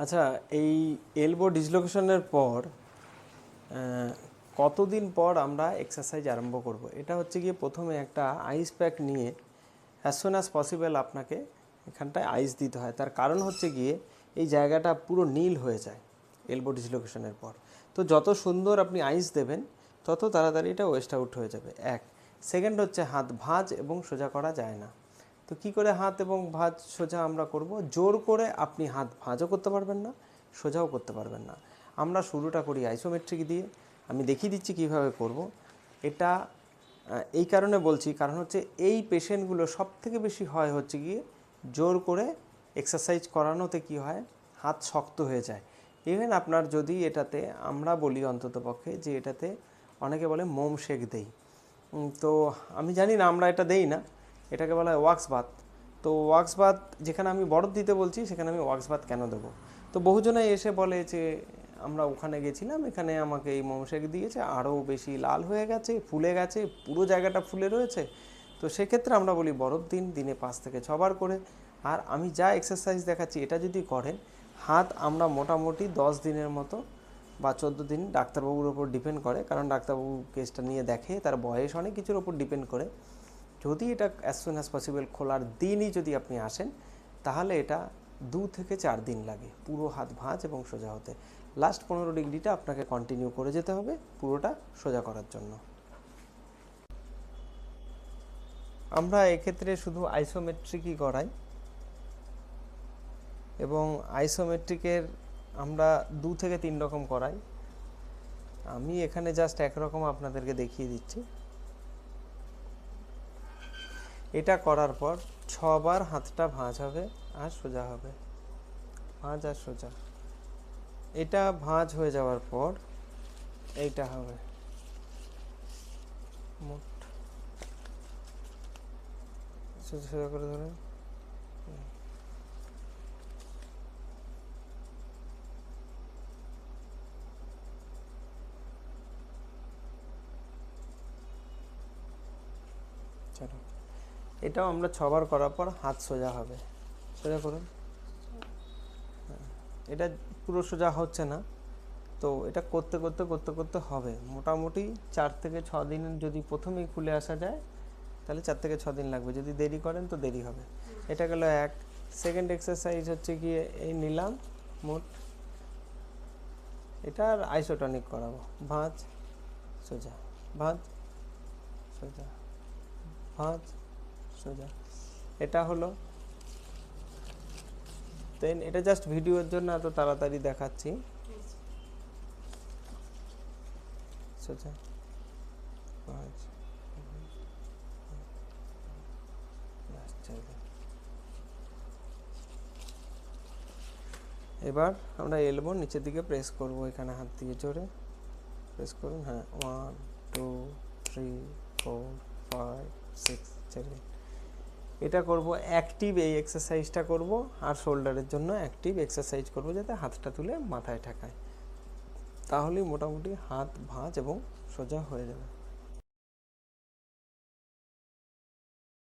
আচ্ছা, এই এলবো ডিসলোকেশনের পর কতদিন পর আমরা এক্সারসাইজ আরম্ভ করব? এটা হচ্ছে গিয়ে প্রথমে একটা আইস প্যাক নিয়ে অ্যাজ সুন অ্যাজ পসিবল আপনাকে এখানটায় আইস দিতে হয়। তার কারণ হচ্ছে গিয়ে এই জায়গাটা পুরো নীল হয়ে যায় এলবো ডিসলোকেশনের পর। তো যত সুন্দর আপনি আইস দেবেন তত তাড়াতাড়ি এটা ওয়েস্ট আউট হয়ে যাবে। এক সেকেন্ড হচ্ছে হাত ভাঁজ এবং সোজা করা যায় না। তো কি করে হাত এবং ভাঁজ সোজা আমরা করব? জোর করে আপনি হাত ভাঁজও করতে পারবেন না, সোজাও করতে পারবেন না। আমরা শুরুটা করি আইসোমেট্রিক দিয়ে। আমি দেখিয়ে দিচ্ছি কিভাবে করব। এটা এই কারণে বলছি, কারণ হচ্ছে এই পেশেন্টগুলো সবথেকে বেশি হয় হচ্ছে গিয়ে জোর করে এক্সারসাইজ করানোতে কি হয়, হাত শক্ত হয়ে যায়। ইভেন আপনার যদি এটাতে আমরা বলি অন্ততপক্ষে যে এটাতে অনেকে বলে মোম শেক দেই, তো আমি জানি না, আমরা এটা দেই না, এটাকে বলা হয় ওয়াক্স বাথ। তো ওয়াক্স বাথ যেখানে আমি বরফ দিতে বলছি সেখানে আমি ওয়াক্স বাথ কেন দেবো? তো বহুজনাই এসে বলে যে আমরা ওখানে গেছিলাম, এখানে আমাকে এই মোম শেক দিয়েছে, আরও বেশি লাল হয়ে গেছে, ফুলে গেছে, পুরো জায়গাটা ফুলে রয়েছে। তো সেক্ষেত্রে আমরা বলি বরফ দিন, দিনে 5 থেকে 6 বার করে। আর আমি যা এক্সারসাইজ দেখাচ্ছি এটা যদি করেন, হাত আমরা মোটামুটি 10 দিনের মতো বা 14 দিন, ডাক্তারবাবুর ওপর ডিপেন্ড করে, কারণ ডাক্তারবাবু কেসটা নিয়ে দেখে, তার বয়স অনেক কিছুর ওপর ডিপেন্ড করে। যদি এটা অ্যাজ সুন অ্যাজ পসিবল খোলার দিনই যদি আপনি আসেন, তাহলে এটা 2 থেকে 4 দিন লাগে পুরো হাত ভাঁজ এবং সোজা হতে। লাস্ট 15 ডিগ্রিটা আপনাকে কন্টিনিউ করে যেতে হবে পুরোটা সোজা করার জন্য। আমরা এক্ষেত্রে শুধু আইসোমেট্রিকই করাই, এবং আইসোমেট্রিকের আমরা 2 থেকে 3 রকম করাই। আমি এখানে জাস্ট একরকম আপনাদেরকে দেখিয়ে দিচ্ছি। এটা করার পর 6 বার হাতটা ভাঁজ হবে আর সোজা হবে, ভাঁজ আর সোজা। এটা ভাঁজ হয়ে যাওয়ার পর এইটা হবে মোট সোজা সোজা করে ধরেন। চলো, এটাও আমরা 6 বার করার পর হাত সোজা হবে। সোজা করুন। এটা পুরো সোজা হচ্ছে না, তো এটা করতে করতে করতে করতে হবে মোটামুটি 4 থেকে 6 দিন। যদি প্রথমেই খুলে আসা যায় তাহলে 4 থেকে 6 দিন লাগবে, যদি দেরি করেন তো দেরি হবে। এটা গেল এক। সেকেন্ড এক্সারসাইজ হচ্ছে গিয়ে এই নিলাম মোট, এটা আর আইসোটনিক করাবো। ভাঁজ সোজা, ভাঁজ সোজা, ভাঁজ সোজা। এটা হলো। দেন এটা জাস্ট ভিডিওর জন্য এত তাড়াতাড়ি দেখাচ্ছি। সোজা, ভাঁজ, এবার আমরা এলবো নিচের দিকে প্রেস করব, এখানে হাত দিয়ে জোরে প্রেস করুন। হ্যাঁ, 1 2 3 4 5 6 7। এটা করব অ্যাক্টিভ, এই এক্সারসাইজটা করব, আর শোল্ডারের জন্য অ্যাক্টিভ এক্সারসাইজ করব যাতে হাতটা তুলে মাথায় ঠেকায়, তাহলেই মোটামুটি হাত ভাঁজ এবং সোজা হয়ে যাবে।